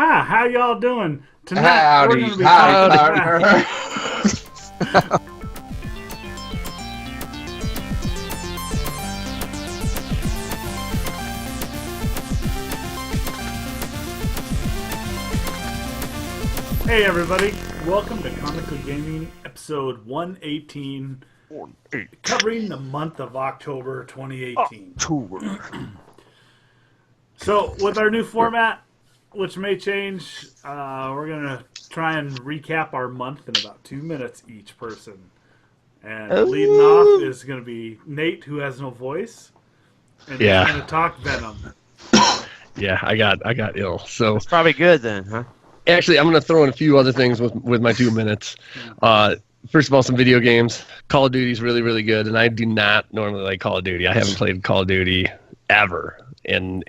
Hi, how y'all doing? Tonight Howdy, we're going to be howdy, talking Hey everybody, welcome to Comically Gaming, episode 118, covering the month of October 2018. So, with our new format, which may change, we're going to try and recap our month in about 2 minutes each person. And leading off is going to be Nate, who has no voice, and he's going to talk Venom. Yeah, I got ill. So it's probably good then, huh? Actually, I'm going to throw in a few other things with my 2 minutes. First of all, some video games. Call of Duty is really, really good, and I do not normally like Call of Duty. I haven't played Call of Duty ever, and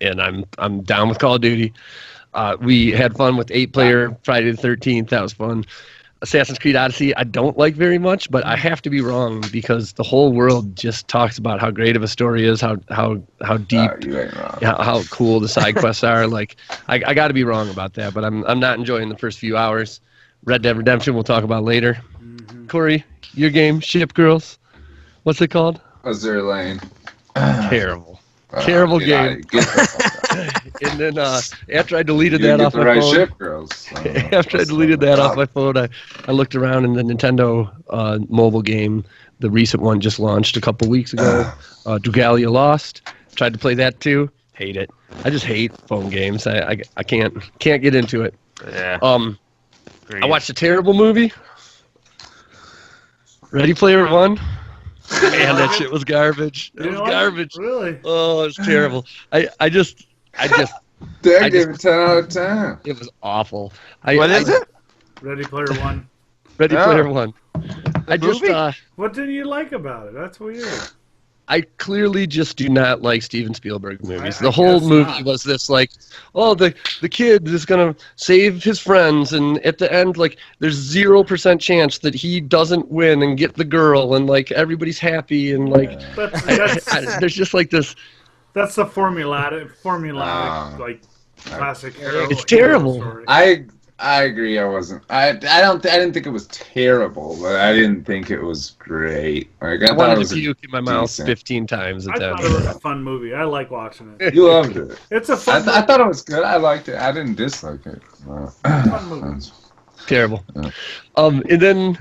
I'm down with Call of Duty. We had fun with 8-player Friday the 13th. That was fun. Assassin's Creed Odyssey, I don't like very much, but I have to be wrong because the whole world just talks about how great of a story is, how deep, how cool the side quests are. Like, I got to be wrong about that, but I'm not enjoying the first few hours. Red Dead Redemption we'll talk about later. Mm-hmm. Corey, your game, Ship Girls, what's it called? Azure Lane. Terrible. Terrible game. And then after I deleted that off my phone, Ship Girls. after I deleted that off my phone, I looked around and the Nintendo mobile game, the recent one just launched a couple weeks ago, Dragalia Lost. Tried to play that too. Hate it. I just hate phone games. I can't get into it. Yeah. I watched a terrible movie. Ready Player One. Man, that shit was garbage. It was garbage. Really? Oh, it's terrible. I just Dirk gave it 10 out of 10. It was awful. What is it? Ready Player One. Ready Player One. What didn't you like about it? That's weird. I clearly just do not like Steven Spielberg movies. The whole movie was this, like, oh, the kid is going to save his friends, and at the end, like, there's 0% chance that he doesn't win and get the girl, and, like, everybody's happy, and, like, there's just, like, this... That's the formulaic like, classic hero. It's terrible. Story. I agree. I didn't think it was terrible, but I didn't think it was great. Like, I wanted to puke in my mouth 15 times at that. I thought it was a fun movie. I like watching it. You loved it. It's a fun I thought it was good. I liked it. I didn't dislike it. fun movie. Terrible. And then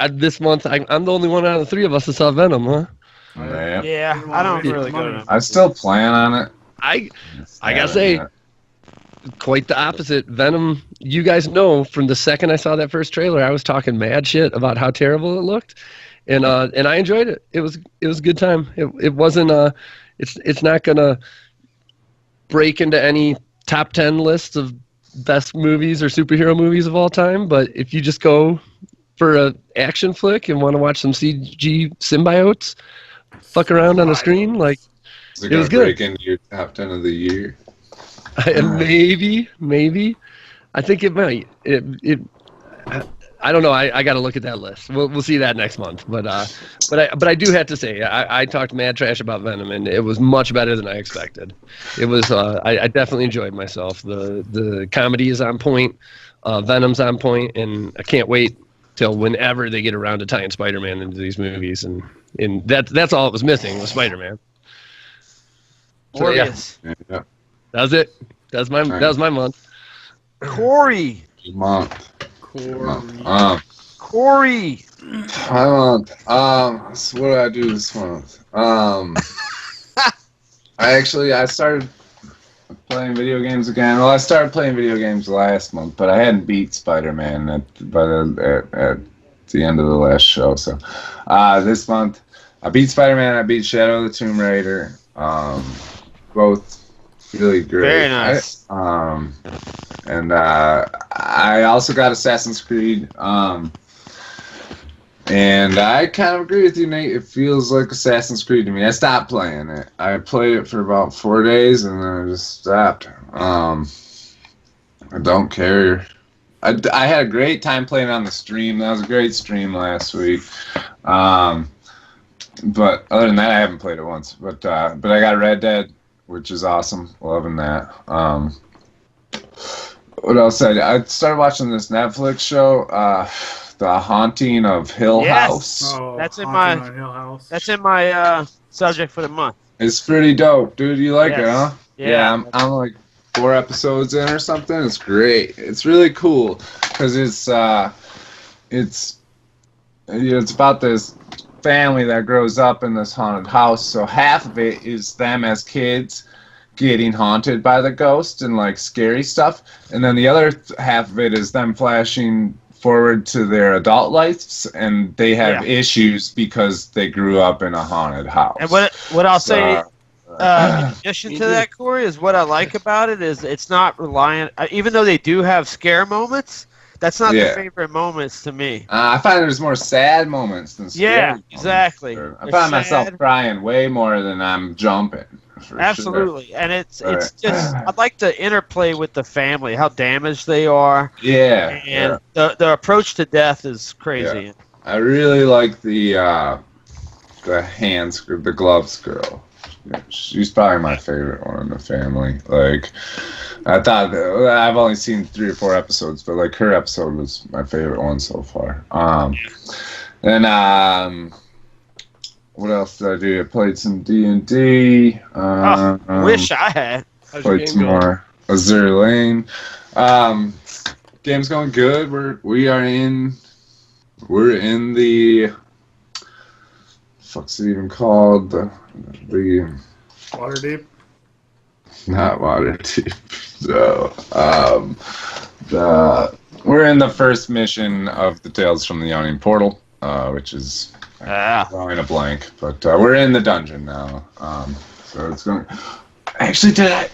this month, I'm the only one out of the three of us that saw Venom, huh? Yeah, I don't really go to. I still plan on it. I gotta say, quite the opposite. Venom, you guys know from the second I saw that first trailer, I was talking mad shit about how terrible it looked, and I enjoyed it. It was a good time. It wasn't it's not gonna break into any top 10 lists of best movies or superhero movies of all time, but if you just go for a action flick and want to watch some CG symbiotes fuck around on the screen, like, it was good. Break into your top 10 of the year. Maybe. I think it might. I don't know. I got to look at that list. We'll see that next month. But I do have to say, I talked mad trash about Venom, and it was much better than I expected. It was. I definitely enjoyed myself. The comedy is on point. Venom's on point, and I can't wait till whenever they get around to tying Spider-Man into these movies, and that's all it was missing was Spider-Man. So, yeah. That was it. That was my month. Corey. Month. Corey. My month. So what did I do this month? I started playing video games again. Well, I started playing video games last month, but I hadn't beat Spider-Man at the end of the last show. So this month, I beat Spider-Man. I beat Shadow of the Tomb Raider. Both really great. Very nice. And I also got Assassin's Creed. And I kind of agree with you, Nate. It feels like Assassin's Creed to me. I stopped playing it. I played it for about 4 days, and then I just stopped. I don't care. I had a great time playing on the stream. That was a great stream last week. But other than that, I haven't played it once. But I got Red Dead, which is awesome. Loving that. What else? I started watching this Netflix show, The Haunting of Hill Yes. House. Oh, That's in Haunting my- on Hill House. That's in my subject for the month. It's pretty dope, dude. You like it, Yes. huh? Yeah. I'm like 4 episodes in or something. It's great. It's really cool because it's about this family that grows up in this haunted house. So half of it is them as kids getting haunted by the ghost and like scary stuff, and then the other half of it is them flashing forward to their adult lives, and they have issues because they grew up in a haunted house. And what I'll say, in addition to that, Corey, is what I like about it is it's not reliant. Even though they do have scare moments, that's not the favorite moments to me. I find there's more sad moments than scary moments. Exactly. I find myself crying way more than I'm jumping. Absolutely, sure. and it's just I'd like to interplay with the family, how damaged they are. Yeah, and the approach to death is crazy. Yeah. I really like the gloves girl. She's probably my favorite one in the family. Like, I thought I've only seen 3 or 4 episodes, but like her episode was my favorite one so far. And what else did I do? I played some D&D. Wish I had. Played some more Azure Lane. Game's going good. We're in the fuck's it even called? The Waterdeep? Not Waterdeep. No. We're in the first mission of the Tales from the Yawning Portal, which is drawing a blank, but we're in the dungeon now. So it's going. Actually, did I?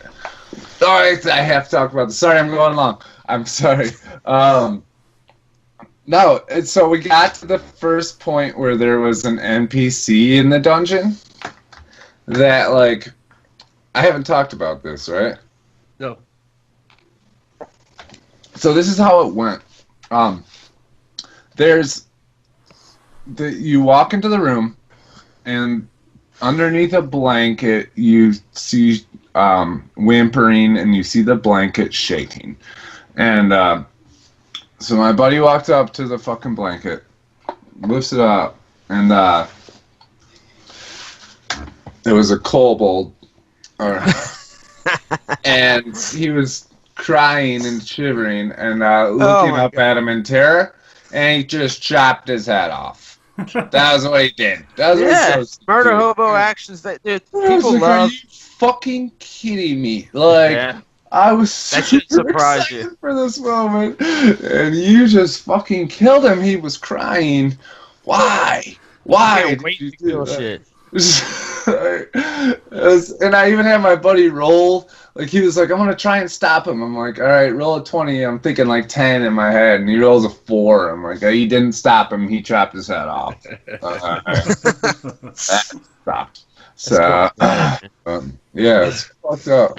Oh, I have to talk about this. Sorry, I'm going long. I'm sorry. No, so we got to the first point where there was an NPC in the dungeon that, like, I haven't talked about this, right? No. So this is how it went. You walk into the room, and underneath a blanket, you see whimpering, and you see the blanket shaking. And so my buddy walked up to the fucking blanket, lifts it up, and it was a kobold, and he was crying and shivering and looking up at him in terror, and he just chopped his head off. That was what he did. That was what he was murder hobo actions that people like, love. Are you fucking kidding me? Like, I was super excited for this moment, and you just fucking killed him. He was crying. Why? Why? I can't wait to kill shit. And I even had my buddy roll. Like, he was like, I'm going to try and stop him. I'm like, all right, roll a 20. I'm thinking like 10 in my head. And he rolls a 4. I'm like, he didn't stop him. He chopped his head off. That stopped. So, yeah, it's fucked up.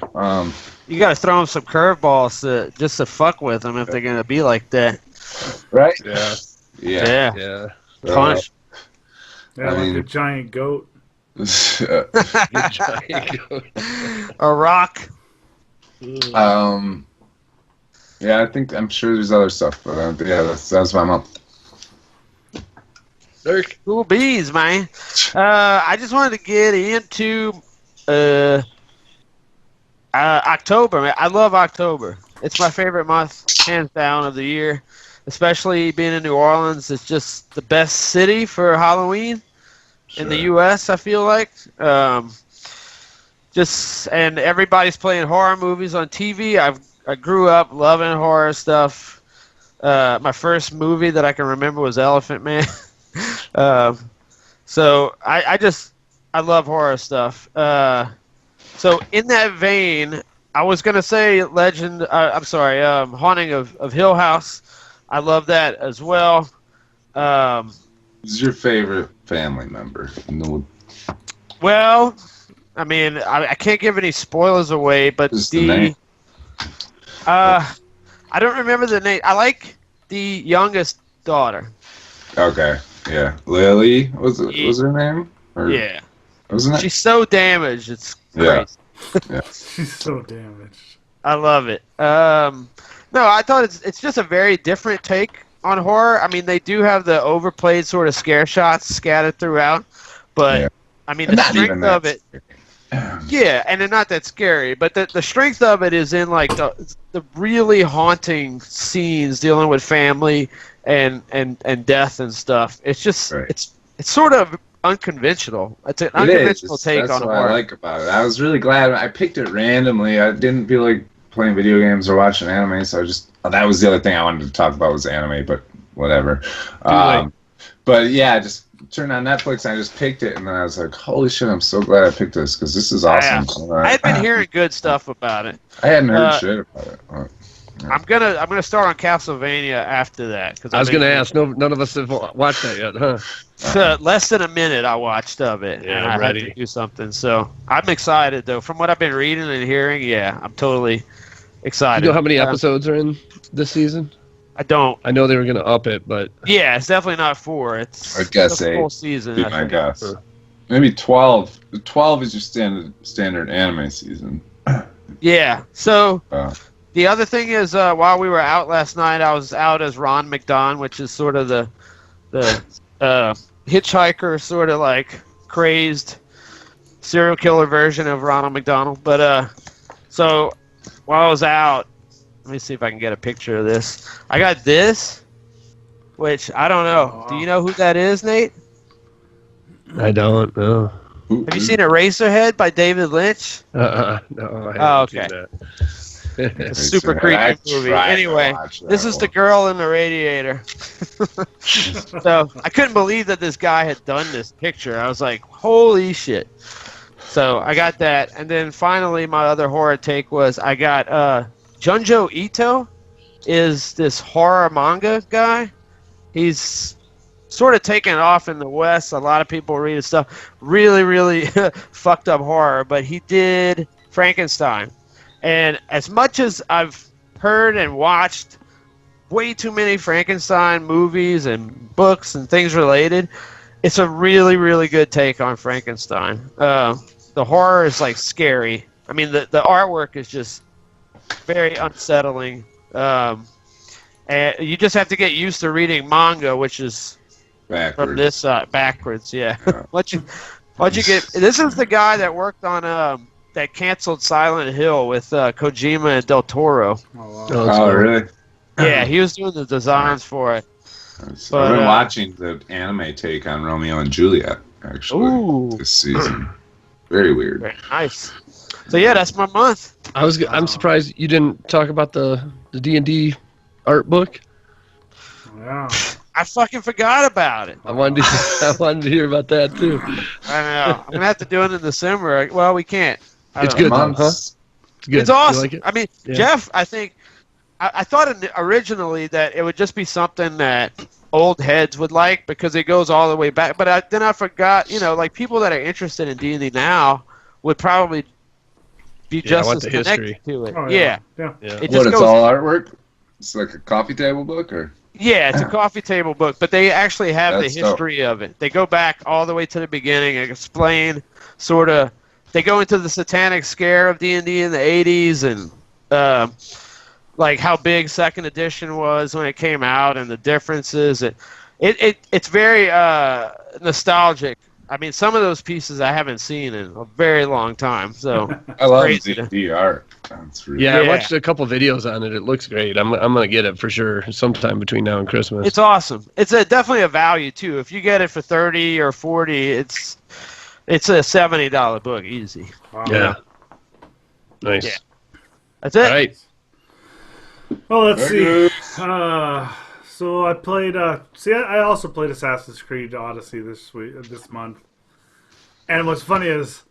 You got to throw them some curveballs just to fuck with them if they're going to be like that. Right? Yeah. Punish. Yeah, like a giant goat. A rock. Yeah, I'm sure there's other stuff, but yeah, that's my month. Dirk. Cool beans, man. I just wanted to get into October, man. I love October. It's my favorite month, hands down, of the year. Especially being in New Orleans, it's just the best city for Halloween in the U.S., I feel like. And everybody's playing horror movies on TV. I grew up loving horror stuff. My first movie that I can remember was Elephant Man. So I love horror stuff. So in that vein, I was gonna say Haunting of Hill House. I love that as well. Who's your favorite family member? Well, I mean, I can't give any spoilers away, but the name. I don't remember the name. I like the youngest daughter. Okay, yeah, Lily was her name? Yeah, wasn't it? She's so damaged. It's crazy. Yeah. She's so damaged. I love it. No, I thought it's just a very different take on horror. I mean, they do have the overplayed sort of scare shots scattered throughout, but Yeah. I mean, And the not even strength that of it. scary. Yeah, and they're not that scary, but the strength of it is in like the really haunting scenes dealing with family and death and stuff. It's just Right. it's sort of unconventional. It's an It unconventional is. take That's on what horror. I like about it. I was really glad I picked it randomly. I didn't feel like playing video games or watching anime, so that was the other thing I wanted to talk about was anime, but whatever. But yeah, I just turned on Netflix and I just picked it, and then I was like, holy shit, I'm so glad I picked this because this is awesome. I had been hearing good stuff about it. I hadn't heard shit about it. I'm gonna start on Castlevania after that because I was going to ask. No, none of us have watched that yet, huh? less than a minute I watched of it, Yeah, and I ready. had to do something. So I'm excited though. From what I've been reading and hearing, yeah, I'm totally excited. You know how many episodes are in this season? I don't. I know they were going to up it, but Yeah, it's definitely not 4. It's I guess a full 8. season. Be I my think. guess. Maybe 12. 12 is your standard anime season. Yeah. So Uh, the other thing is, while we were out last night, I was out as Ron McDon, which is sort of the hitchhiker, sort of like crazed serial killer version of Ronald McDonald. But so while I was out, let me see if I can get a picture of this. I got this, which I don't know. Do you know who that is, Nate? I don't know. Have you seen Eraserhead by David Lynch? No, I haven't okay. seen A that. super creepy movie. Anyway, this is the girl in the radiator. So I couldn't believe that this guy had done this picture. I was like, holy shit. So I got that. And then finally, my other horror take was I got Junjo Ito is this horror manga guy. He's sort of taken off in the West. A lot of people read his stuff. Really, really fucked up horror. But he did Frankenstein. And as much as I've heard and watched way too many Frankenstein movies and books and things related, it's a really, really good take on Frankenstein. The horror is like scary. I mean, the artwork is just very unsettling. And you just have to get used to reading manga, which is backwards. from this side backwards. Yeah. Once you get, this is the guy that worked on that canceled Silent Hill with Kojima and Del Toro. Oh, really? Yeah, he was doing the designs for it. I've But, been watching the anime take on Romeo and Juliet, actually, Ooh. this season. Very weird. Very nice. So yeah, that's my month. I'm surprised you didn't talk about the D&D art book. Yeah. I fucking forgot about it. I wanted to hear about that too. I know. I'm gonna have to do it in December. Well, we can't. I It's don't good know. though, huh? Months. It's good. It's You awesome. like it? I mean, Yeah. Jeff, I think I thought originally that it would just be something that old heads would like because it goes all the way back. But then I forgot. Like people that are interested in D&D now would probably be just want as the connected history. to it. Oh, Yeah. Yeah. Yeah. It just It's goes. all artwork? It's like a coffee table book, or? Yeah, it's a coffee table book, but they actually have That's the dope. history of it. They go back all the way to the beginning and explain sort of. They go into the satanic scare of D&D in the 80s and like how big second edition was when it came out and the differences. It's very nostalgic. I mean, some of those pieces I haven't seen in a very long time. So I love crazy. D&D art. That's really Yeah, I Yeah. watched a couple videos on it. It looks great. I'm gonna get it for sure sometime between now and Christmas. it's awesome. It's definitely a value too. If you get it for 30 or 40, it's a $70 book easy. Wow. yeah. Nice. Yeah. That's it. All right. Well, let's Very see. So I played. I also played Assassin's Creed Odyssey this month. And what's funny is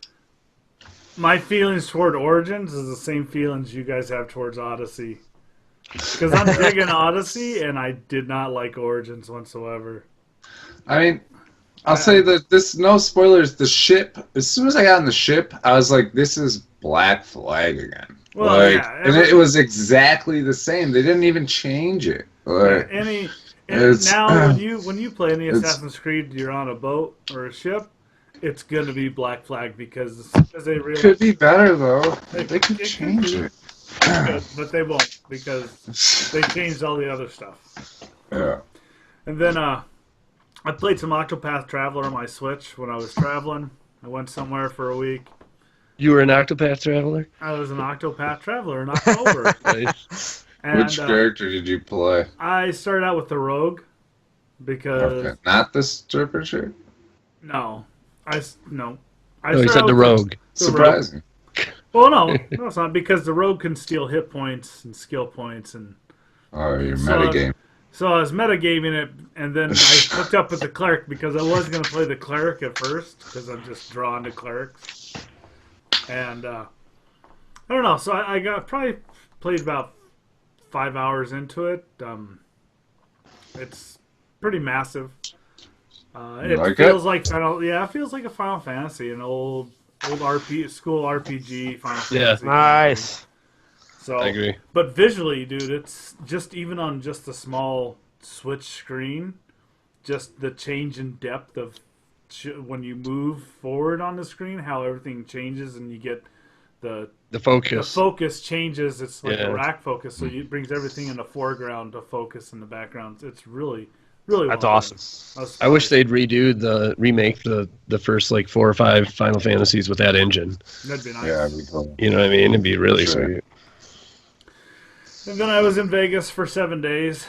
my feelings toward Origins is the same feelings you guys have towards Odyssey. Because I'm digging Odyssey, and I did not like Origins whatsoever. I mean, I'll say that this, no spoilers, the ship, as soon as I got on the ship, I was like, this is Black Flag again. Well, like, yeah, and it was exactly the same. They didn't even change it. Like, it's- Now when you play any it's- Assassin's Creed, you're on a boat or a ship. It's gonna be Black Flag because as soon as they realize could be better, though. They It can could change be. it. good, but they won't because they changed all the other stuff. Yeah. And then I played some Octopath Traveler on my Switch when I was traveling. I went somewhere for a week. You were an Octopath Traveler? I was an Octopath Traveler in October. Nice. And, Which character did you play? I started out with the Rogue because Okay. Not the stripper chick? no, I Oh, started you said out the with Rogue. Surprising. Well, no, it's not because the Rogue can steal hit points and skill points, and Oh, your So, metagame. so I was metagaming it, and then I hooked up with the cleric because I was going to play the cleric at first because I'm just drawn to clerics, and I don't know. So I got probably played about 5 hours into it. It's pretty massive. It like feels it? like it feels like a Final Fantasy, an old school RPG Final Yeah. Fantasy. Nice. So, I agree. But visually, dude, it's just even on just a small Switch screen, just the change in depth of when you move forward on the screen, how everything changes, and you get the focus. focus changes. It's like Yeah. a rack focus, so it brings everything in the foreground to focus in the background. It's really well That's done. awesome. I wish they'd remake the first like 4 or 5 Final Fantasies with that engine. That'd be nice. Yeah, it'd be cool. You know what I mean? It'd be really Sure. sweet. And then I was in Vegas for 7 days.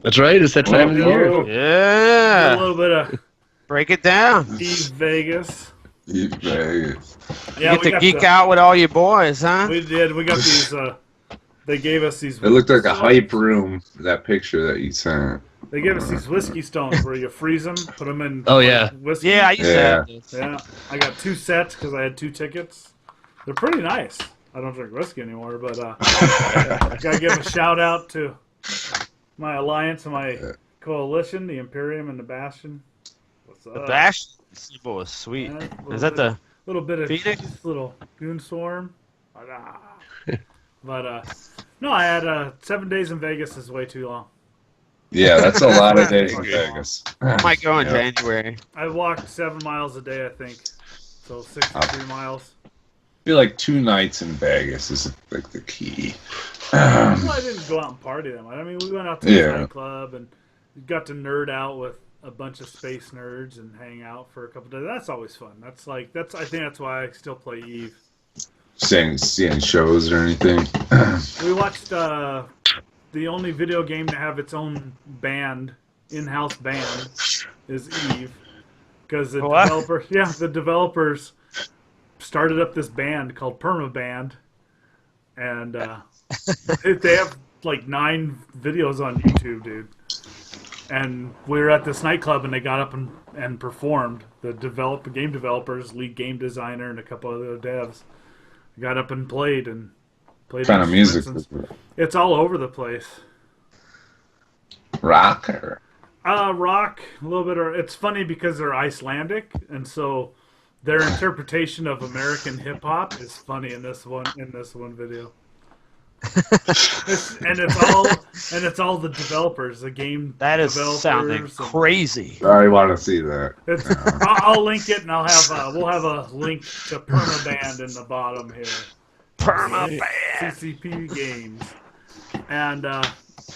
That's right. It's that time of the year. A Yeah. little bit of Break it down. Eve Vegas. Eat Vegas. Yeah, you get to geek out with all your boys, huh? We did. We got these. They gave us these. It looked like a hype room, that picture that you sent. They gave us these whiskey stones where you freeze them, put them in. Oh, yeah. Whiskey. Yeah, I used to have this. Yeah, I got 2 sets because I had 2 tickets. They're pretty nice. I don't drink whiskey anymore, but I gotta give a shout out to my alliance and my coalition, the Imperium and the Bastion. What's up? The Bash symbol is sweet. Yeah, Is that the little bit of Phoenix? little goon swarm? But no, I had 7 days in Vegas is way too long. Yeah, that's a lot of days in Okay. Vegas. I might go in Yeah. January. I walked 7 miles a day, I think. So 63 miles. I feel like 2 nights in Vegas is like the key. Well, I didn't go out and party that much. I mean, we went out to the Yeah. nightclub and got to nerd out with a bunch of space nerds and hang out for a couple days. That's always fun. I think that's why I still play Eve. Seeing shows or anything. We watched the only video game to have its own band, in-house band, is Eve, because the developers started up this band called Permaband, and they have like 9 videos on YouTube, dude. And we were at this nightclub, and they got up and performed. The game developers, lead game designer, and a couple other devs got up and played. What kind of music? It's all over the place. Rock or? Rock, a little bit of. It's funny because they're Icelandic, and so their interpretation of American hip hop is funny in this one video. It's all the developers, the game. That is developers sounding and- crazy. I want to see that. I'll link it, and we'll have a link to Permaband in the bottom here. Permaband. CCP Games. And I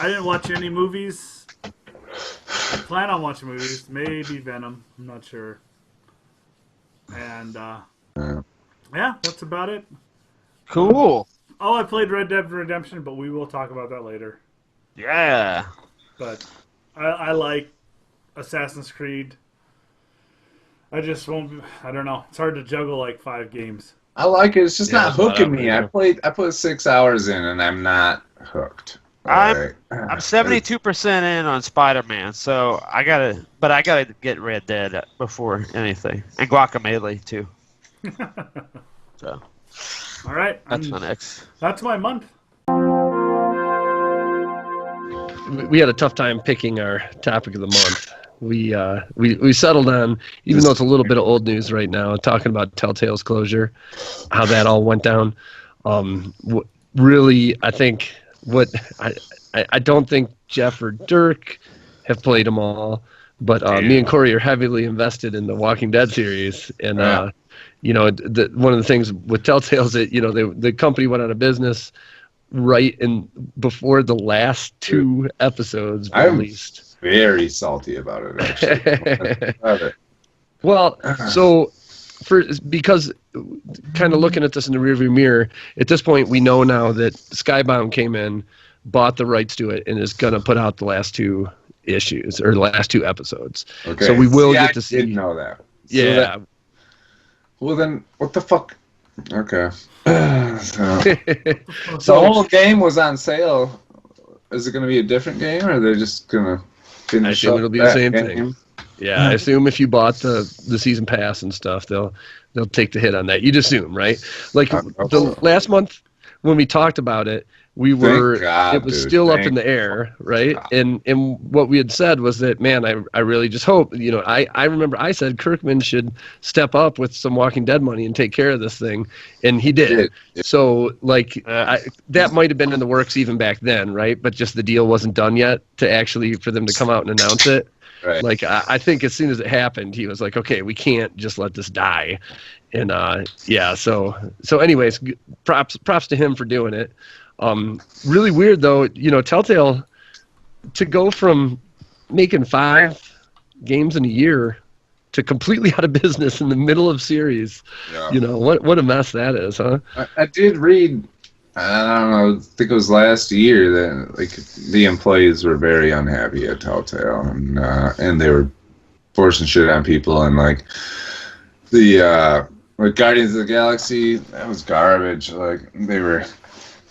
didn't watch any movies. I plan on watching movies. Maybe Venom. I'm not sure. And yeah, that's about it. Cool. Oh, I played Red Dead Redemption, but we will talk about that later. Yeah. But I like Assassin's Creed. I just won't. I don't know. It's hard to juggle like 5 games. I like it. It's just Yeah, not that's what hooking I'm me. I put 6 hours in and I'm not hooked. I'm 72% in on Spider-Man, so I gotta get Red Dead before anything, and Guacamelee too. So All right, that's my next. That's my month. We had a tough time picking our topic of the month. We settled on, even though it's a little bit of old news right now, talking about Telltale's closure, how that all went down. Really, I think I don't think Jeff or Dirk have played them all, but me and Corey are heavily invested in the Walking Dead series, and one of the things with Telltale is that the company went out of business. right in before the last 2 episodes were released. Very salty about it, actually. Love it. Well, so because kind of looking at this in the rearview mirror, at this point we know now that Skybound came in, bought the rights to it, and is gonna put out the last 2 issues or the last 2 episodes. Okay. So we will get to see. I did know that. Yeah. Well then, what the fuck? Okay. So the whole game was on sale. Is it going to be a different game, or are they just going to finish? I assume it'll be the same thing. Yeah, I assume if you bought the season pass and stuff, they'll take the hit on that. You'd assume, right? Like the last month when we talked about it, we were it was still up in the air, right? God. And what we had said was that, man, I really just hope, I remember I said Kirkman should step up with some Walking Dead money and take care of this thing, and he did. So like that might have been in the works even back then, right? But just the deal wasn't done yet to actually for them to come out and announce it. Right. Like I think as soon as it happened, he was like, okay, we can't just let this die. And so anyways, props to him for doing it. Really weird though, Telltale to go from making 5 games in a year to completely out of business in the middle of series. Yeah. What a mess that is, huh? I did read, I don't know, I think it was last year that like the employees were very unhappy at Telltale, and they were forcing shit on people, and like the like Guardians of the Galaxy, that was garbage. Like they were.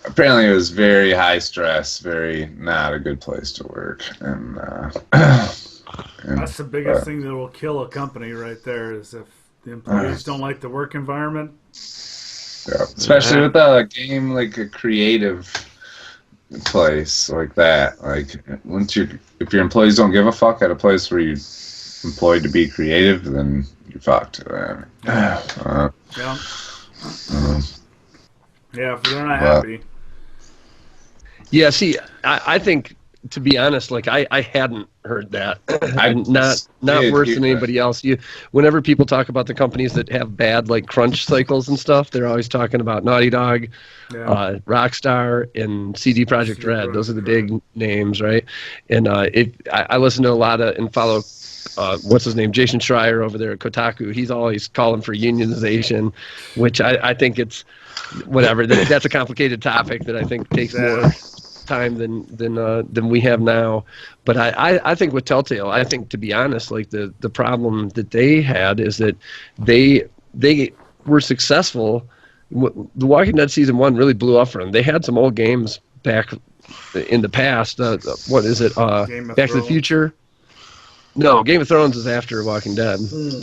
Apparently, it was very high stress, very not a good place to work, and that's the biggest thing that will kill a company right there is if the employees don't like the work environment. Yeah, especially with a game like a creative place like that. Like if your employees don't give a fuck at a place where you're employed to be creative, then you're fucked. Yeah, if they're not happy. Yeah, see, I think, to be honest, like I hadn't heard that. not worse than anybody else. Whenever people talk about the companies that have bad like crunch cycles and stuff, they're always talking about Naughty Dog, Rockstar, and CD Projekt Red. Those are the big names, right? And I listen to a lot of and follow. What's his name? Jason Schreier over there at Kotaku. He's always calling for unionization, which I think it's whatever. That's a complicated topic that I think takes more time than we have now. But I think with Telltale, I think, to be honest, like the problem that they had is that they were successful. The Walking Dead season 1 really blew up for them. They had some old games back in the past. What is it? Back to the Future. No, Game of Thrones is after Walking Dead.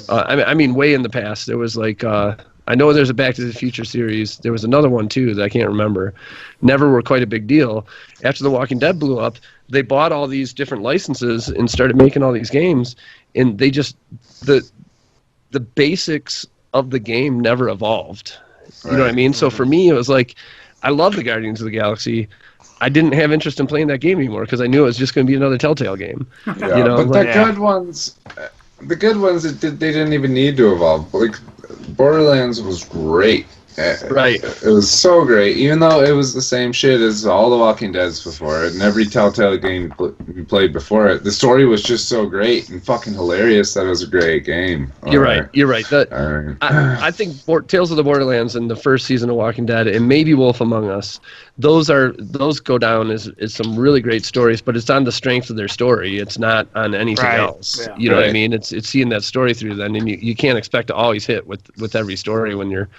I mean, way in the past. There was like, I know there's a Back to the Future series. There was another one too that I can't remember. Never were quite a big deal. After The Walking Dead blew up, they bought all these different licenses and started making all these games. And they just, the basics of the game never evolved. You know what I mean? So for me, it was like, I love the Guardians of the Galaxy. I didn't have interest in playing that game anymore because I knew it was just going to be another Telltale game. Yeah, but the good ones, they didn't even need to evolve. Like Borderlands was great. Right. It was so great, even though it was the same shit as all the Walking Deads before it, and every Telltale game you played before it. The story was just so great and fucking hilarious that it was a great game. You're right. I think Tales of the Borderlands and the first season of Walking Dead and maybe Wolf Among Us, those go down as some really great stories, but it's on the strength of their story. It's not on anything else. Yeah. You know what I mean? It's seeing that story through then, and you can't expect to always hit with every story when you're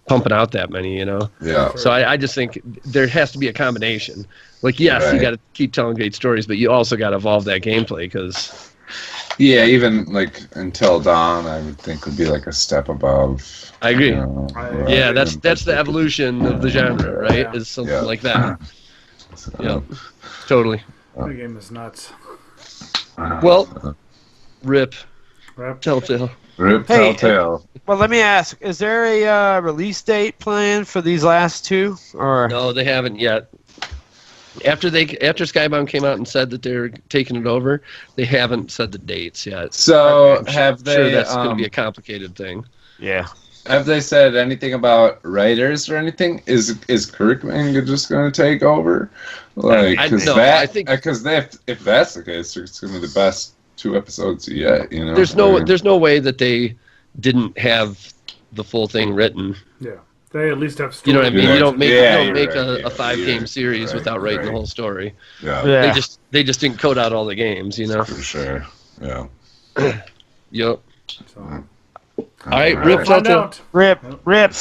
pumping out that many, Yeah. So I just think there has to be a combination. Like, yes, you got to keep telling great stories, but you also got to evolve that gameplay because. Yeah, even like Until Dawn, I would think would be like a step above. I agree. Yeah, that's the evolution of the genre, right? Yeah. Is something like that. Yeah, totally. The game is nuts. Well, rip. Telltale. Rip Telltale. Well, let me ask: is there a release date planned for these last 2? Or no, they haven't yet. After Skybound came out and said that they're taking it over, they haven't said the dates yet. So I'm sure that's going to be a complicated thing. Yeah. Have they said anything about writers or anything? Is Kirkman just going to take over? Like, I think because if that's the case, it's going to be the best 2 episodes yet. You know, there's no way that they didn't have the full thing written. Yeah, they at least have story. You know what I mean? You don't make a 5-game series without writing the whole story. Yeah. They just didn't code out all the games, you know. For sure. Yeah. Yep. So, All right, we'll find out. Rip. Rep.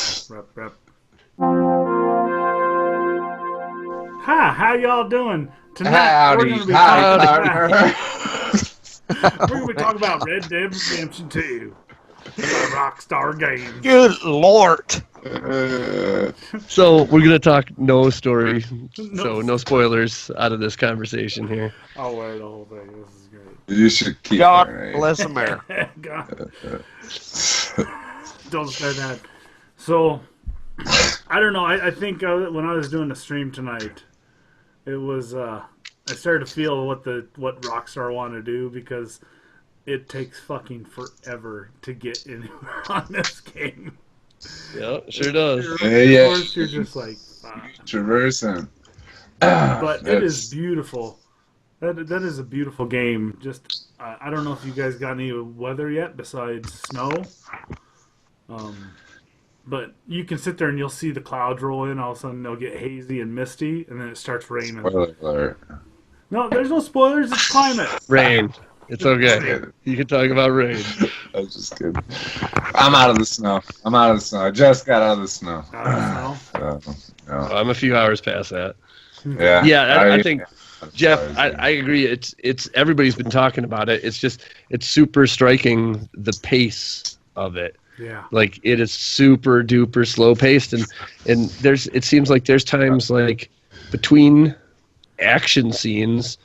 Hi, how y'all doing? Tonight we're going to be talking about Red Dead Redemption 2. Rockstar Games. Good lord. So we're gonna talk no story, so no spoilers out of this conversation here. I'll wear the whole thing. This is great. You should keep God it, right? bless America. God. Don't say that. So, I don't know. I think when I was doing the stream tonight, it was I started to feel what Rockstar wanted to do, because it takes fucking forever to get anywhere on this game. Yeah, sure does. Of course, you're just like traversing. But it is beautiful. That is a beautiful game. Just I don't know if you guys got any weather yet besides snow. But you can sit there and you'll see the clouds roll in. All of a sudden they'll get hazy and misty, and then it starts raining. Spoiler alert. No, there's no spoilers. It's climate. Rain. It's okay. You can talk about rain. I was just kidding. I'm out of the snow. I just got out of the snow. I'm a few hours past that. Yeah. Yeah, I think, Jeff, I agree. It's everybody's been talking about it. It's just, it's super striking, the pace of it. Yeah. Like, it is super duper slow paced, and it seems like there's times like between action scenes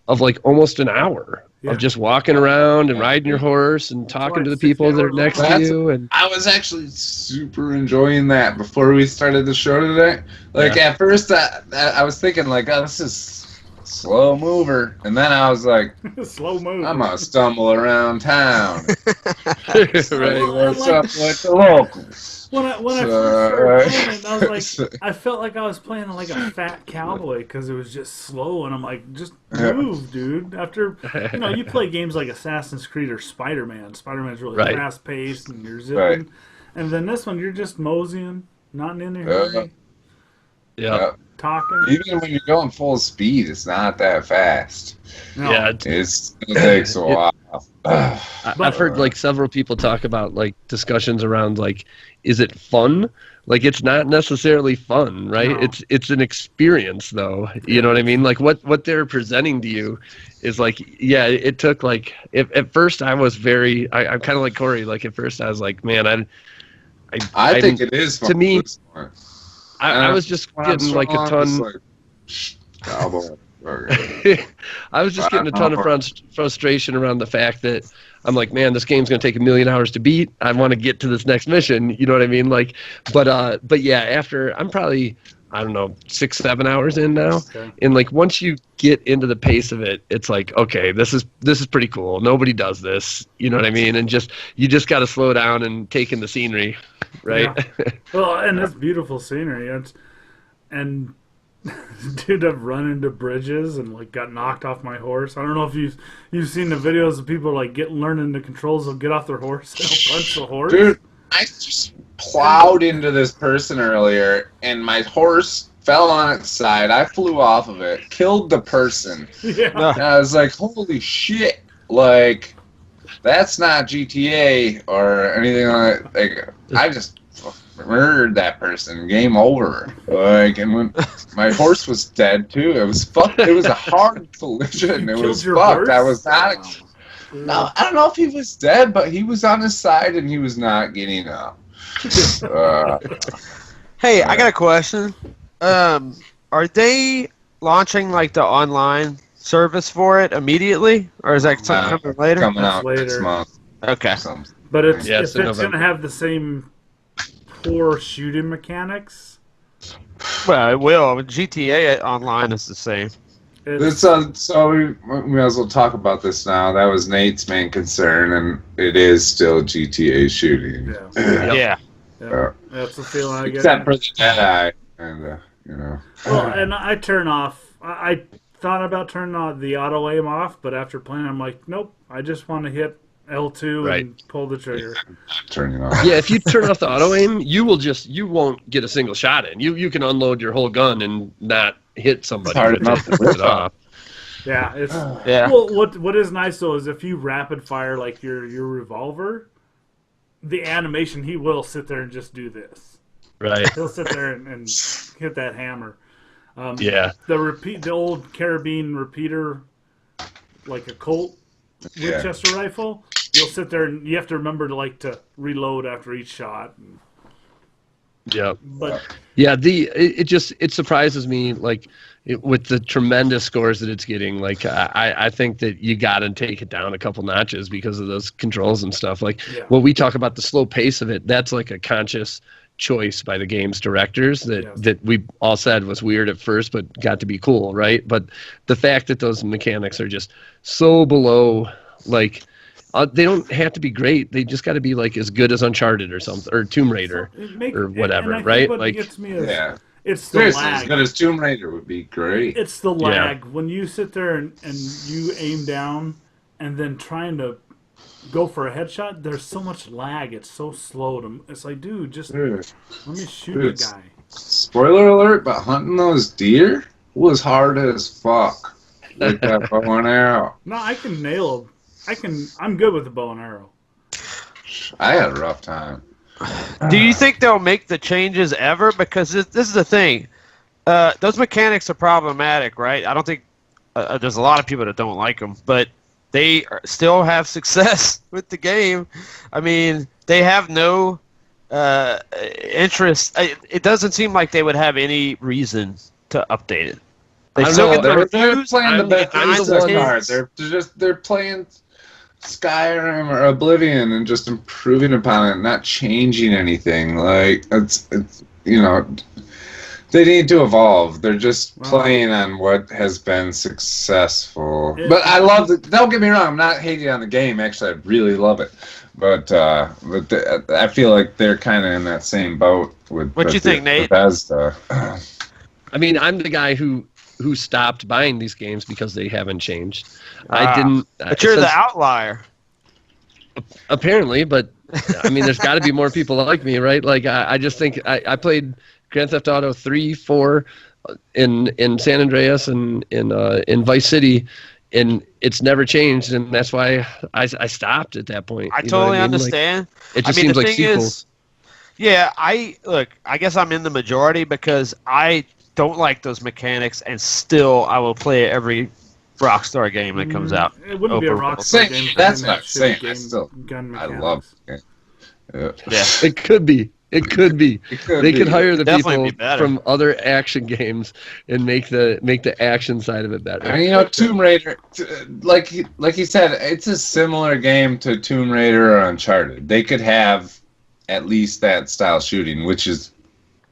of like almost an hour of just walking around and riding your horse and talking to the people that are next to you. And I was actually super enjoying that before we started the show today. Like, at first I was thinking like, oh, this is slow mover, and then I was like, slow mover. I'm gonna stumble around town. right. What's up with the locals? When I first started playing it, I was like, I felt like I was playing like a fat cowboy, because it was just slow, and I'm like, just move, dude. After, you play games like Assassin's Creed or Spider-Man. Spider-Man's really fast paced, and you're zipping, and then this one you're just moseying, not in any hurry. Talking. Even when you're going full speed, it's not that fast. No. Yeah, it takes a while. I've heard like several people talk about like discussions around like, is it fun? Like, it's not necessarily fun, right? No. It's an experience, though. You know what I mean? Like, what they're presenting to you is like, yeah, it took like, at first I was I'm kind of like Corey. Like, at first I was like, man, I think it is fun. To me, I was just getting like a ton. I was just getting a ton of frustration around the fact that I'm like, man, this game's gonna take 1,000,000 hours to beat. I want to get to this next mission. You know what I mean? Like, but yeah, after I'm probably, I don't know, 6-7 hours in now, and like once you get into the pace of it, it's like, okay, this is pretty cool. Nobody does this. You know what I mean? And you just got to slow down and take in the scenery, right? Yeah. Well, and it's beautiful scenery. And dude, I've run into bridges and like got knocked off my horse. I don't know if you've seen the videos of people like learning the controls. They'll get off their horse and they'll punch the horse. Dude, I just plowed into this person earlier, and my horse fell on its side. I flew off of it, killed the person. Yeah. And I was like, holy shit! Like, that's not GTA or anything like that. Like, I just murdered that person. Game over. Like, and when my horse was dead too, it was fucked. It was a hard collision. It was fucked. Horse? I was not. No, I don't know if he was dead, but he was on his side and he was not getting up. Hey, I got a question. Are they launching like the online service for it immediately, or is that coming later? Coming out next month. Okay. But if it's going to have the same poor shooting mechanics. Well, it will. GTA Online is the same. So we might as well talk about this now. That was Nate's main concern, and it is still GTA shooting. Yeah. Yeah, that's the feeling I get. Except for the Jedi, and you know. Well, and I turn off. I thought about turning the auto aim off, but after playing, I'm like, nope. I just want to hit L2 and pull the trigger. Turning off. Yeah, if you turn off the auto aim, you won't get a single shot in. You can unload your whole gun and not hit somebody. It's hard enough to rip off. Yeah, it's Yeah. Well, what is nice though is if you rapid fire like your revolver, the animation he will sit there and just do this. Right. He'll sit there and hit that hammer. Yeah. The old carabine repeater, like a Colt Winchester rifle. You'll sit there and you have to remember to reload after each shot. Yeah. But it surprises me with the tremendous scores that it's getting. I think that you got to take it down a couple notches because of those controls and stuff. When we talk about the slow pace of it, that's like a conscious choice by the game's directors that we all said was weird at first, but got to be cool, right? But the fact that those mechanics are just so below, they don't have to be great. They just got to be as good as Uncharted or something, or Tomb Raider or whatever, and right? What gets me is, it's the Seriously, lag. as good as Tomb Raider would be great. It's the lag. When you sit there and you aim down and then trying to go for a headshot, there's so much lag. It's so slow. It's like, dude, just let me shoot the guy. Spoiler alert, but hunting those deer was hard as fuck. Like that bow and arrow. No, I can nail. I'm good with the bow and arrow. I had a rough time. Do you think they'll make the changes ever? Because this is the thing. Those mechanics are problematic, right? I don't think there's a lot of people that don't like them, but they still have success with the game. I mean, they have no interest. It doesn't seem like they would have any reason to update it. They're playing the Bethesda card. They're playing Skyrim or Oblivion and just improving upon it, not changing anything. It's they need to evolve. They're just playing on what has been successful. But I love it. Don't get me wrong. I'm not hating on the game. Actually, I really love it. But I feel like they're kind of in that same boat with. What you think, Nate? Bethesda. I mean, I'm the guy who stopped buying these games because they haven't changed. I didn't. But you're the outlier. Apparently, but I mean, there's got to be more people like me, right? I just think I played Grand Theft Auto 3, 4 in San Andreas and in Vice City, and it's never changed, and that's why I stopped at that point. I totally understand. It just seems like sequels. I guess I'm in the majority because I don't like those mechanics, and still I will play every Rockstar game that comes out. It wouldn't be a Rockstar game. That's what I'm saying. I love it. Yeah. It could be. They could hire the Definitely people from other action games and make the action side of it better. And Tomb Raider, like he said, it's a similar game to Tomb Raider or Uncharted. They could have at least that style shooting, which is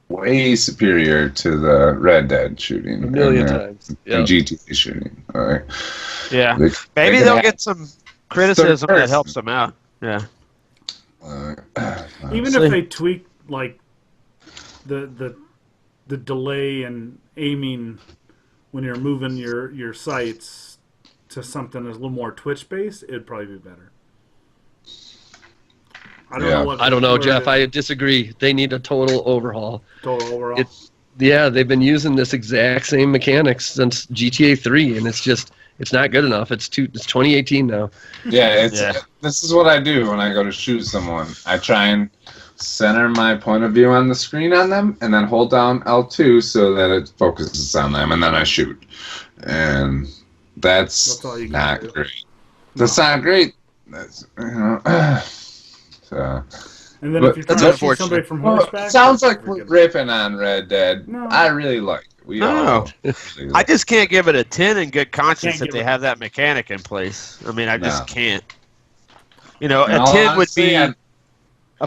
way superior to the Red Dead shooting. A million times. And GTA shooting. Yeah. Maybe they'll get some criticism that helps them out. Yeah. Even if they tweak the delay and aiming when you're moving your sights to something that's a little more Twitch based, it'd probably be better. I don't know, Jeff. I disagree. They need a total overhaul. They've been using this exact same mechanics since GTA 3, and it's not good enough. It's 2018 now. This is what I do when I go to shoot someone. I try and center my point of view on the screen on them, and then hold down L2 so that it focuses on them, and then I shoot. And that's not great. That's not great. That's and then if you're trying to shoot somebody from horseback, it sounds like we're ripping on Red Dead. No. I really like it. I just can't give it a 10 in good conscience if they have that mechanic in place. I mean, I just can't. A 10 would be a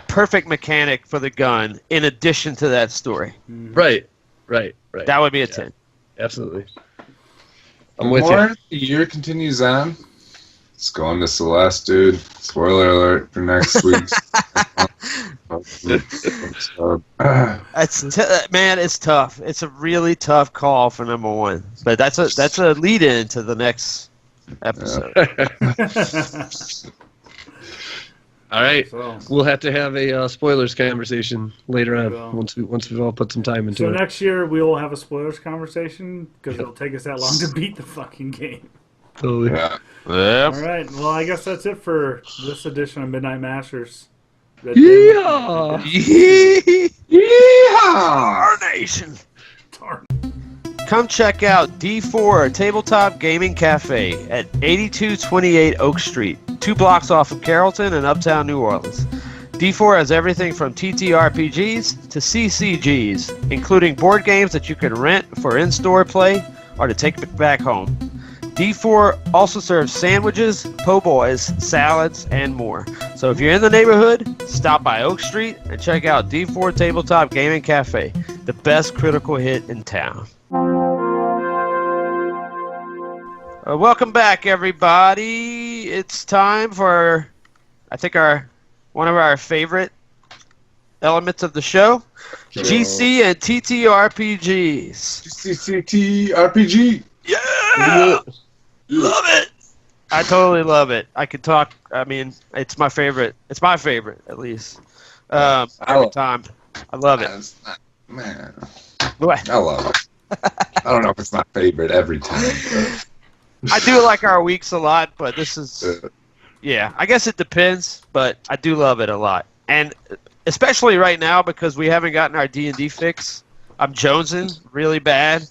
perfect mechanic for the gun in addition to that story. Right. That would be a 10. Absolutely. I'm with you. The year continues on. It's going to Celeste, dude. Spoiler alert for next week's. Man, it's tough. It's a really tough call for number one. But that's a lead in to the next episode. All right, So, we'll have to have a spoilers conversation later on Well. once we've all put some time into so it. next year we will have a spoilers conversation because it'll take us that long to beat the fucking game. Totally. Yeah. Yep. All right. Well, I guess that's it for this edition of Midnight Masters. Yeah. Yeehaw! Nation. Darn. Come check out D4 Tabletop Gaming Cafe at 8228 Oak Street, 2 blocks off of Carrollton in Uptown New Orleans. D4 has everything from TTRPGs to CCGs, including board games that you can rent for in-store play or to take back home. D4 also serves sandwiches, po' boys, salads, and more. So if you're in the neighborhood, stop by Oak Street and check out D4 Tabletop Gaming Cafe, the best critical hit in town. Welcome back, everybody. It's time for, I think, one of our favorite elements of the show, GC and TTRPGs. GCT RPG. Yeah! Love it! I totally love it. I could talk, I mean, it's my favorite. It's my favorite, at least. Every time. I love it. Man, What? I love it. I don't know if it's my favorite every time. But. I do like our weeks a lot, but this is, yeah, I guess it depends, but I do love it a lot. And especially right now because we haven't gotten our D&D fix. I'm jonesing really bad.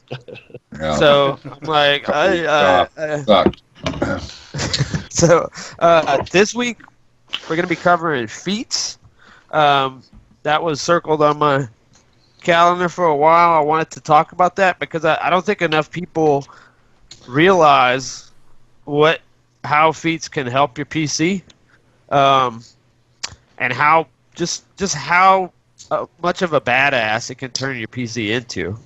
Yeah. So I'm like, so this week we're going to be covering Feats. That was circled on my calendar for a while. I wanted to talk about that because I don't think enough people realize how Feats can help your PC, and how just how much of a badass it can turn your PC into.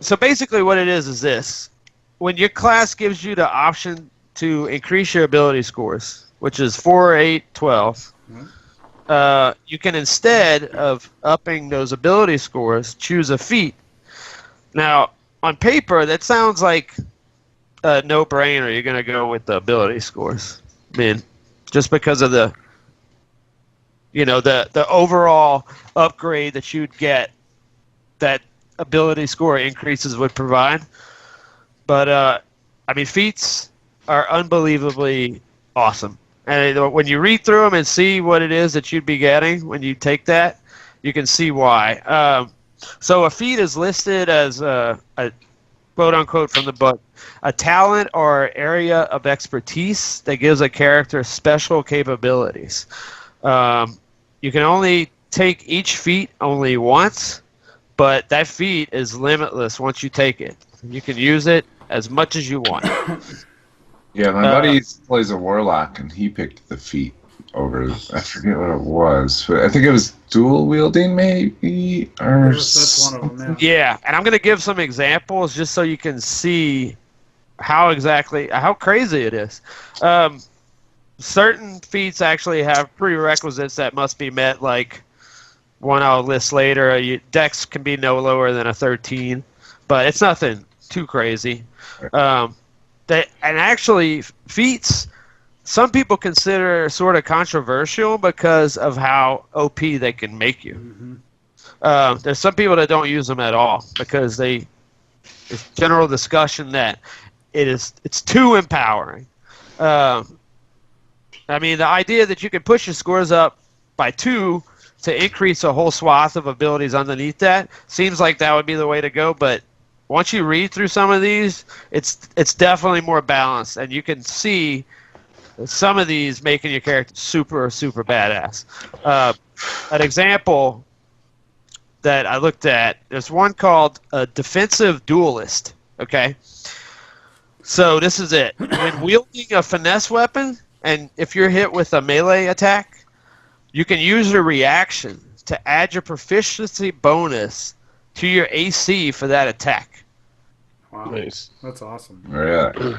So basically what it is this. When your class gives you the option to increase your ability scores, which is 4, 8, 12, you can, instead of upping those ability scores, choose a feat. Now, on paper, that sounds like a no-brainer. You're going to go with the ability scores. I mean, just because of the overall upgrade that you'd get that ability score increases would provide. But, feats are unbelievably awesome. And when you read through them and see what it is that you'd be getting when you take that, you can see why. So a feat is listed as a quote-unquote from the book, a talent or area of expertise that gives a character special capabilities. You can only take each feat only once, but that feat is limitless once you take it. You can use it as much as you want. Yeah, my buddy plays a warlock, and he picked the feat over. I forget what it was, but I think it was dual wielding, maybe, or That's one of them. Yeah, and I'm going to give some examples just so you can see how crazy it is. Certain feats actually have prerequisites that must be met, like one I'll list later. Dex can be no lower than a 13, but it's nothing too crazy. And actually, feats, some people consider sort of controversial because of how OP they can make you. Mm-hmm. There's some people that don't use them at all because there's general discussion that it's too empowering. The idea that you can push your scores up by 2 to increase a whole swath of abilities underneath that seems like that would be the way to go, but once you read through some of these, it's definitely more balanced, and you can see some of these making your character super, super badass. An example that I looked at, there's one called a defensive duelist, okay? So this is it. When wielding a finesse weapon, and if you're hit with a melee attack, you can use your reaction to add your proficiency bonus to your AC for that attack. Wow. Nice. That's awesome. really.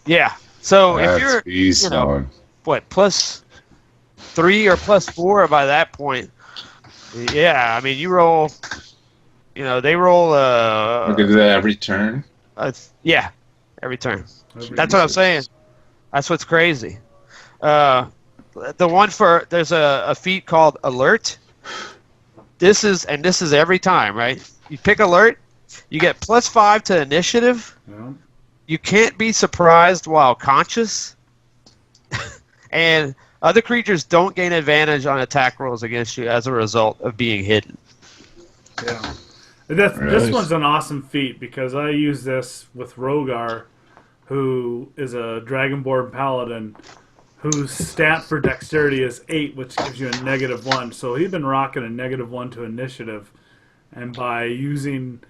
Yeah. So That's if you're beast mode. plus +3 or +4 by that point. Yeah, I mean, you roll. You know, they roll. Look at that every turn. Yeah, every turn. That's what I'm saying. That's what's crazy. The one there's a feat called Alert. This is every time, right? You pick Alert, you get +5 to initiative. Yeah. You can't be surprised while conscious, and other creatures don't gain advantage on attack rolls against you as a result of being hidden. Yeah. This one's an awesome feat because I use this with Rogar, who is a Dragonborn Paladin, whose stat for dexterity is 8, which gives you a -1. So he's been rocking a -1 to initiative. And by using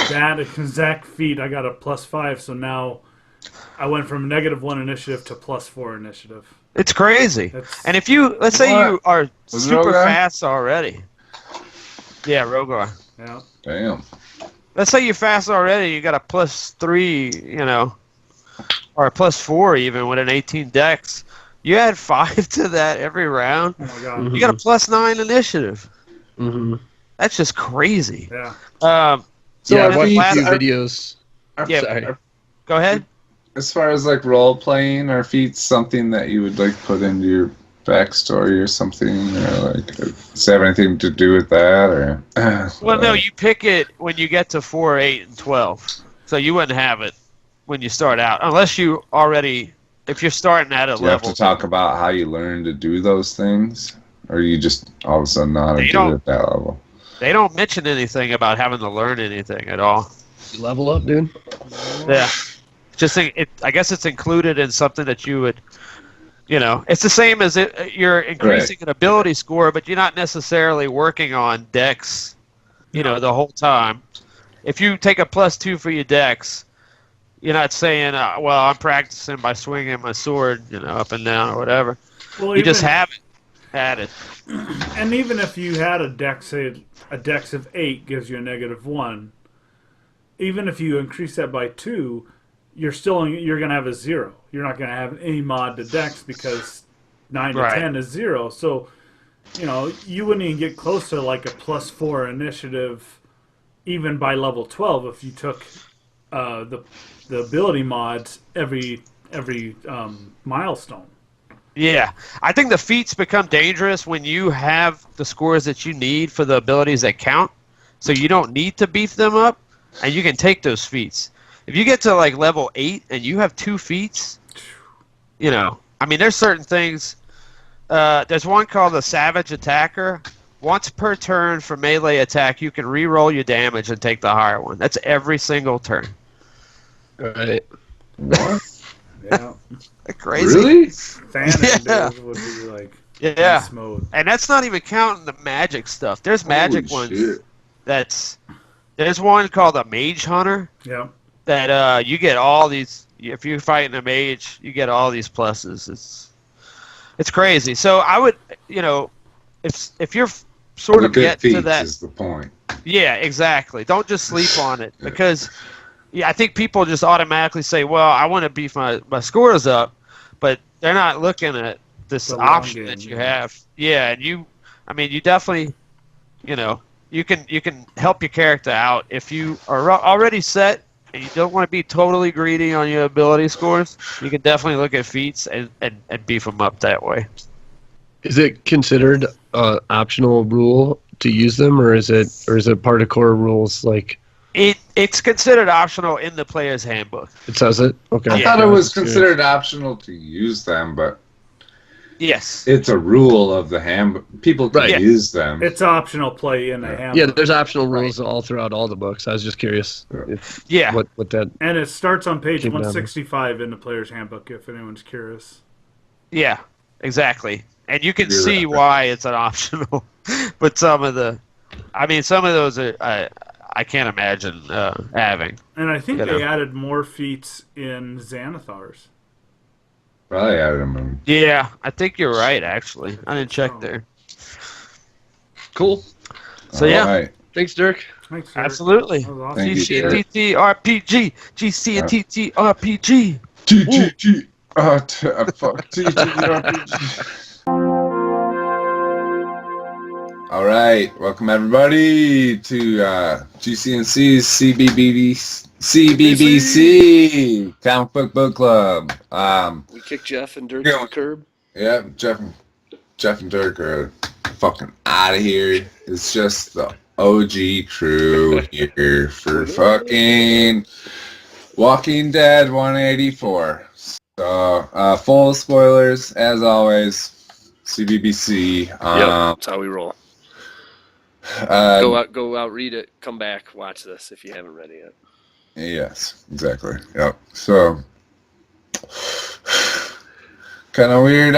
that exact feat, I got a +5. So now I went from -1 initiative to +4 initiative. It's crazy. And if you, let's say you are super fast already. Yeah, Rogar. Yeah. Damn. Let's say you're fast already, you got a +3, you know, or a +4 even with an 18 dex. You add 5 to that every round. Oh my god. You got a +9 initiative. Mm-hmm. That's just crazy. Yeah. So I've watched last- a few videos. Yeah. Sorry. Go ahead. As far as like role playing, are feats something that you would like put into your backstory or something, or like does it have anything to do with that, or? Well, no, you pick it when you get to 4, 8, and 12. So you wouldn't have it when you start out, unless you already. If you're starting at a Do you have level. to talk about how you learn to do those things, or you just all of a sudden know how to They do don't- it at that level? They don't mention anything about having to learn anything at all. You level up, dude. Yeah. Just I guess it's included in something that you would, you know, it's the same as you're increasing an ability score, but you're not necessarily working on dex, you know, the whole time. If you take a +2 for your dex, you're not saying, well, I'm practicing by swinging my sword, you know, up and down or whatever. Well, You just have it added. And even if you had a dex, say a dex of 8 gives you a -1. Even if you increase that by 2, you're going to have a 0. You're not going to have any mod to dex because 9 to 10 is 0. So, you know, you wouldn't even get close to like a +4 initiative even by level 12 if you took the ability mods every milestone. Yeah, I think the feats become dangerous when you have the scores that you need for the abilities that count, so you don't need to beef them up, and you can take those feats. If you get to like level 8 and you have 2 feats, you know, I mean, there's certain things. There's one called the Savage Attacker. Once per turn for melee attack, you can re-roll your damage and take the higher one. That's every single turn. Right. What? Yeah. Crazy. Really? Fan would be like Yeah. mode. And that's not even counting the magic stuff. There's magic Holy ones. shit. There's one called a Mage Hunter Yeah. that you get all these. If you're fighting a mage, you get all these pluses. It's crazy. So I would, you know, if you're sort of Look at get to feats that. is the point. Yeah, exactly. Don't just sleep on it because I think people just automatically say, well, I want to beef my scores up, but they're not looking at this The long option game, that you yeah. have. Yeah, and you definitely, you know, you can help your character out if you are already set and you don't want to be totally greedy on your ability scores. You can definitely look at feats and beef them up that way. Is it considered an optional rule to use them, or is it part of core rules? Like It's considered optional in the player's handbook. it says it. Okay. I Yeah. thought it was That's good. considered optional to use them, but Yes. it's a rule of the handbook. People can Right. Yeah. use them. It's optional play in the handbook. Yeah, there's optional rules all throughout all the books. I was just curious if Yeah. what that. And it starts on page Keep it on. 165 in the player's handbook if anyone's curious. Yeah, exactly. And you can You're see right. why it's an optional. But some of those are, I can't imagine having. And I think You they know. added more feats in Xanathar's. Probably added them in. Yeah, I think you're right, actually. I didn't check there. Cool. So, yeah. All right. Thanks, Dirk. Thanks, Eric. Absolutely. That was awesome. Thank you, GCandC RPG. GCandC RPG. TGG. Fuck. TGG. All right, welcome everybody to GCandC's CBBC Comic Book Club. We kicked Jeff and Dirk to the curb. Yeah, Jeff and Dirk are fucking out of here. It's just the OG crew here for fucking Walking Dead 184. So full spoilers as always. CBBC. That's how we roll. Go out, read it, come back, watch this if you haven't read it yet. Yes, exactly. Yep. So, kind of weird.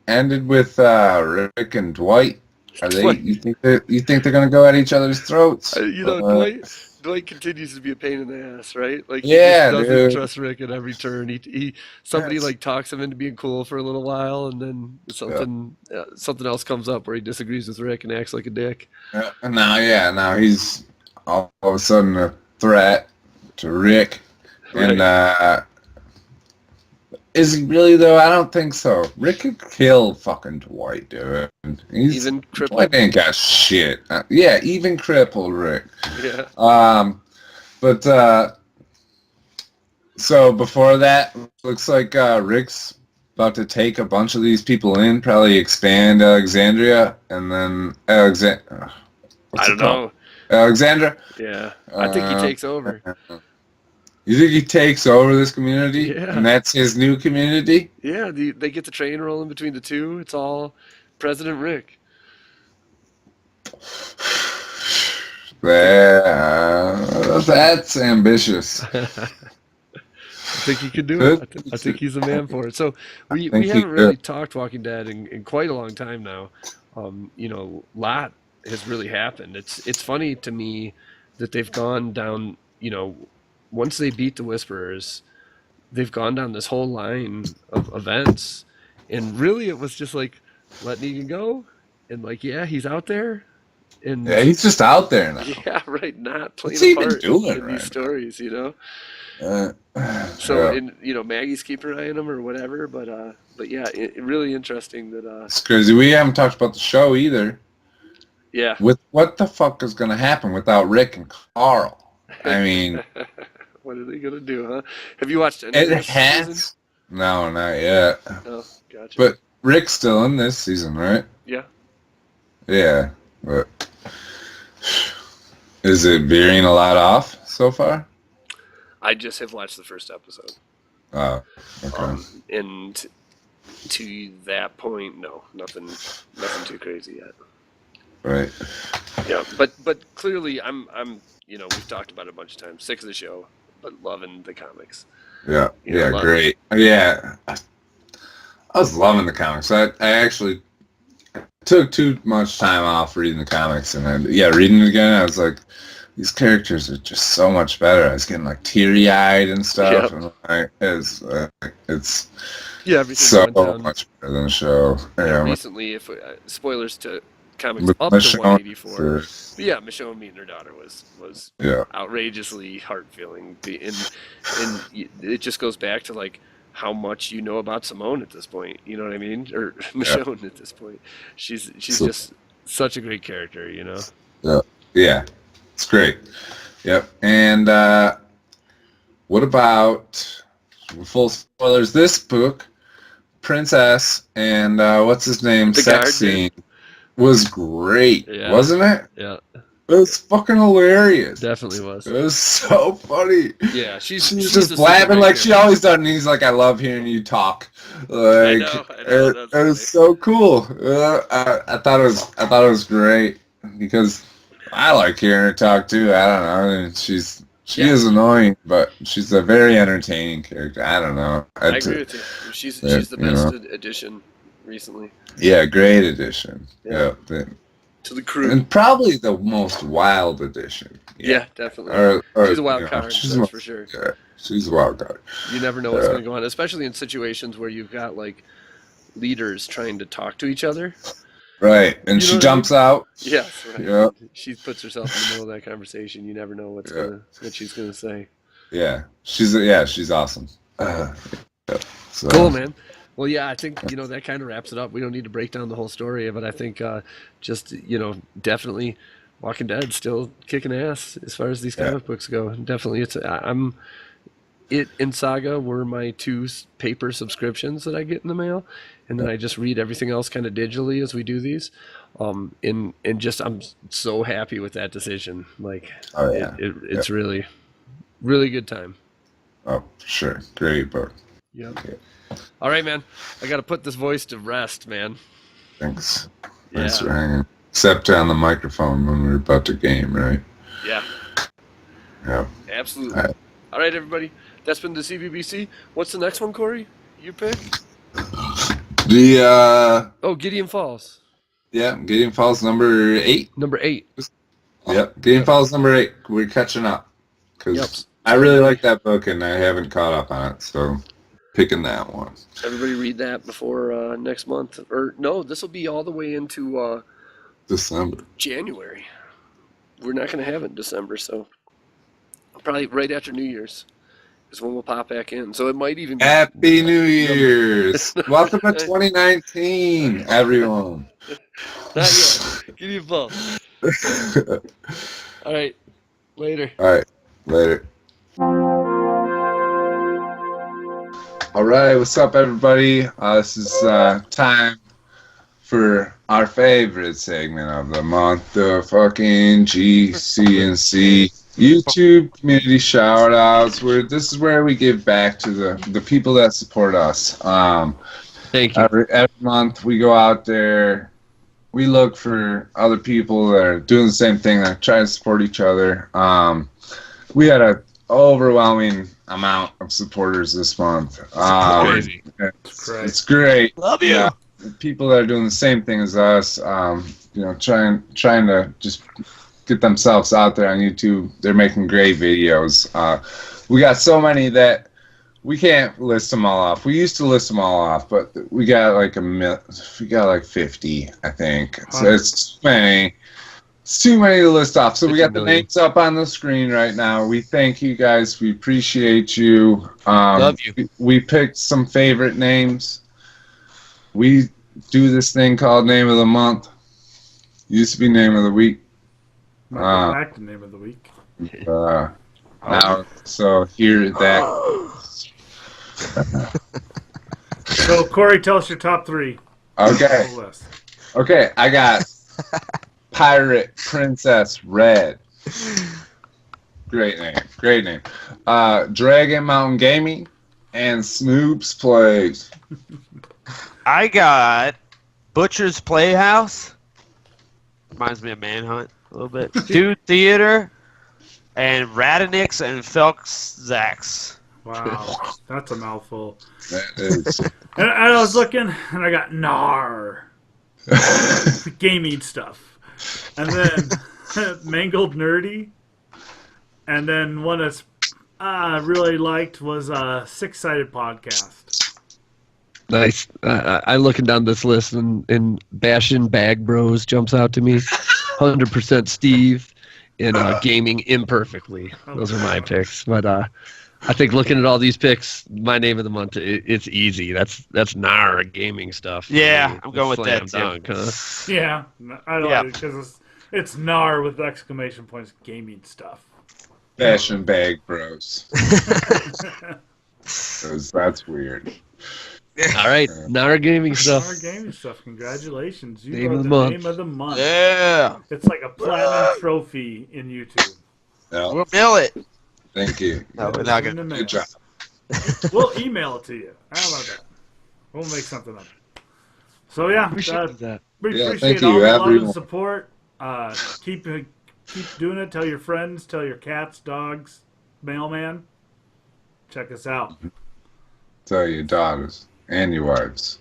Ended with Rick and Dwight. Are they? You think they're gonna go at each other's throats? Dwight continues to be a pain in the ass, right? Like, yeah, he just dude. doesn't trust Rick at every turn. Somebody like talks him into being cool for a little while, and then something else comes up where he disagrees with Rick and acts like a dick. Now he's all of a sudden a threat to Rick, Right. and is he really though? I don't think so. Rick could kill fucking Dwight, dude. Even crippled. Dwight ain't got shit. Yeah, even crippled Rick. Yeah. But so before that, looks like Rick's about to take a bunch of these people in, probably expand Alexandria, and then Alexandra. I don't know. Alexandra. Yeah, I think he takes over. You think he takes over this community? Yeah. And that's his new community? Yeah, they get the train rolling between the two. It's all President Rick. That's ambitious. I think he could do it. I think he's a man for it. So we haven't really talked Walking Dead in quite a long time now. A lot has really happened. It's funny to me that they've gone down, once they beat the Whisperers, they've gone down this whole line of events, and really it was just like letting Negan go, and like, yeah, he's out there, and yeah, he's just out there now. Yeah, right, not playing What's he a part even doing in right these stories, So, and Maggie's keeping an eye on him or whatever, but yeah, really interesting that it's crazy. We haven't talked about the show either. Yeah. With what the fuck is going to happen without Rick and Carl? I mean, what are they gonna do, huh? Have you watched any it of this has. season? No, not yet. Oh, gotcha. But Rick's still in this season, right? Yeah. Yeah, but is it veering a lot off so far? I just have watched the first episode. Oh, okay. And to that point, no, nothing too crazy yet. Right. Yeah, but clearly, I'm we've talked about it a bunch of times. Sick of the show, but loving the comics. Yeah. Great. Yeah. I was loving the comics. I actually took too much time off reading the comics, and reading it again, I was like, these characters are just so much better. I was getting like teary-eyed and stuff, and it's everything so went down. much better than the show. Yeah, recently, if spoilers to comics with up to Michonne, 184. But yeah, Michonne meeting her daughter was outrageously heart-feeling, and it just goes back to like how much you know about Simone at this point. You know what I mean? Or Michonne at this point. She's just such a great character. Yeah, it's great. Yep. And what about full spoilers? This book, Princess and what's his name? The sex guard, scene was great, wasn't it? Yeah. It was fucking hilarious. Definitely was. It was so funny. Yeah, she's just blabbing like she always does, and he's like, "I love hearing you talk." Like, I know. It was so cool. I thought it was great because I like hearing her talk too. I don't know. She is annoying, but she's a very entertaining character. I don't know. I agree with you. She's the best addition recently. Yeah, great addition. Yeah. To the crew. And probably the most wild addition. Yeah, definitely. She's a wild card, that's for sure. Yeah, she's a wild card. You never know what's going to go on, especially in situations where you've got like leaders trying to talk to each other. Right, and she jumps out. Yes, right. Yeah. She puts herself in the middle of that conversation. You never know what she's going to say. Yeah, she's awesome. Cool, man. Well, yeah, I think, that kind of wraps it up. We don't need to break down the whole story, but I think definitely Walking Dead still kicking ass as far as these comic books go. Definitely, It and Saga were my 2 paper subscriptions that I get in the mail, and then I just read everything else kind of digitally as we do these. I'm so happy with that decision. Like, it's really, really good time. Oh, sure. Great book. Yep. Okay. All right, man. I got to put this voice to rest, man. Thanks. Thanks for hanging. Except on the microphone when we're about to game, right? Yeah. Yeah. Absolutely. All right, everybody. That's been the CBBC. What's the next one, Corey? You pick? Gideon Falls. Yeah, Gideon Falls number 8. Number 8. Yep, Gideon Falls number 8. We're catching up. Because I really like that book, and I haven't caught up on it, so picking that one. Everybody read that before next month. Or, no, this will be all the way into December. January. We're not going to have it in December, so probably right after New Year's is when we'll pop back in. So it might even be... Happy New Year's! Welcome to 2019, everyone. Not yet. Gideon Falls. All right. Later. All right. Later. All right. What's up, everybody? This is time for our favorite segment of the month, the fucking GCandC YouTube community shout-outs. This is where we give back to the people that support us. Thank you. Every month we go out there. We look for other people that are doing the same thing, that try to support each other. We had an overwhelming amount of supporters this month. Crazy. It's great. Love you. Yeah, people that are doing the same thing as us, trying to just get themselves out there on YouTube. They're making great videos. We got so many that we can't list them all off. We used to list them all off, but we got like 50, I think. So it's too many. It's too many to list off. So we got the names up on the screen right now. We thank you guys. We appreciate you. Love you. We picked some favorite names. We do this thing called Name of the Month. Used to be Name of the Week. Back to Name of the Week. Now, so here that. So Corey, tell us your top 3. Okay, I got Pirate Princess Red. Great name. Dragon Mountain Gaming and Snoop's Plays. I got Butcher's Playhouse. Reminds me of Manhunt a little bit. Dude Theater and Radonix and Felx Zax. Wow, that's a mouthful. That is. And I was looking, and I got Gnar. Gaming stuff. And then Mangled Nerdy. And then one that's I really liked was Six-Sided Podcast. Nice. I looking down this list, and Bashin' Bag Bros jumps out to me. 100% Steve and Gaming Imperfectly. Those are my picks. But I think looking at all these picks, my name of the month, it's easy. That's Gnar gaming stuff. Yeah, I'm going with that dunk, too. Huh? Yeah, I like it because it's Gnar with exclamation points gaming stuff. Fashion Bag Bros. That's weird. All right, Gnar gaming stuff. Gnar gaming stuff. Congratulations. You Name are of the the month. name of the month. Yeah. It's like a platinum trophy in YouTube. No, We'll mail it. thank you. No, we're not going to. Good job. We'll email it to you. How about that? We'll make something up. So yeah, Appreciate that. we Yeah, appreciate thank all you, the love and everyone. support. Keep doing it. Tell your friends. Tell your cats, dogs, mailman. Check us out. Tell your daughters and your wives.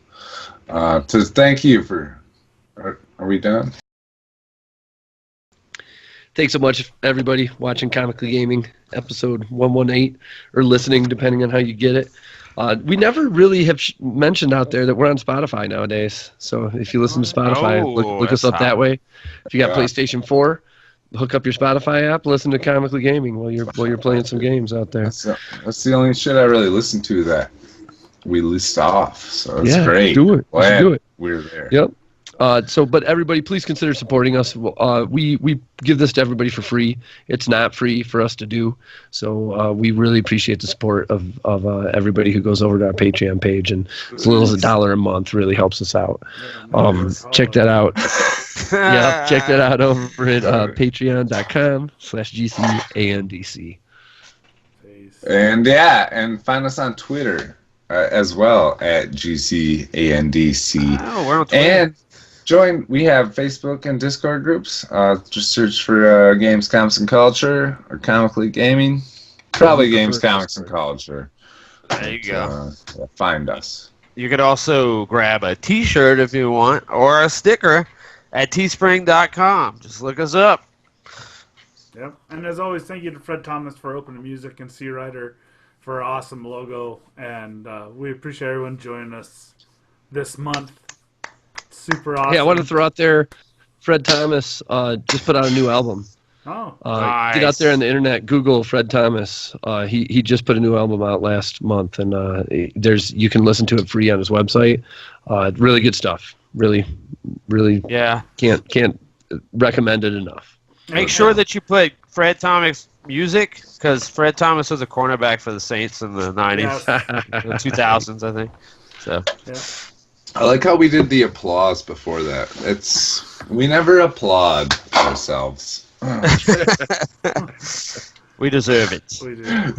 To thank you for. Are we done? Thanks so much, everybody, watching Comically Gaming, episode 118, or listening, depending on how you get it. We never really have mentioned out there that we're on Spotify nowadays. So if you listen to Spotify, look us up that way. If you got PlayStation 4, hook up your Spotify app, listen to Comically Gaming while you're playing some games out there. That's the only shit I really listen to that. we list off. So it's great. Do it. Glad do it. We're there. Yep. But everybody, please consider supporting us. We give this to everybody for free. It's not free for us to do. So we really appreciate the support of everybody who goes over to our Patreon page, and as little as $1 a month really helps us out. Check that out. Yeah, check that out over at patreon.com/GCandC. And find us on Twitter as well at GCandC. Oh, we're on Twitter. And we have Facebook and Discord groups. Just search for Games, Comics, and Culture or Comically Gaming. Probably Games, Comics, and Culture. There you go. Find us. You could also grab a T-shirt if you want, or a sticker at teespring.com. Just look us up. Yep. And as always, thank you to Fred Thomas for opening music and Xee Reiter for our awesome logo. And we appreciate everyone joining us this month. Super awesome. Yeah, I want to throw out there, Fred Thomas just put out a new album. Oh, nice. Get out there on the internet, Google Fred Thomas. He just put a new album out last month, and you can listen to it free on his website. Really good stuff. Really, can't recommend it enough. Make sure that you put Fred Thomas music, because Fred Thomas was a cornerback for the Saints in the 90s, the 2000s, I think. So. Yeah. I like how we did the applause before that. We never applaud ourselves. We deserve it. We do.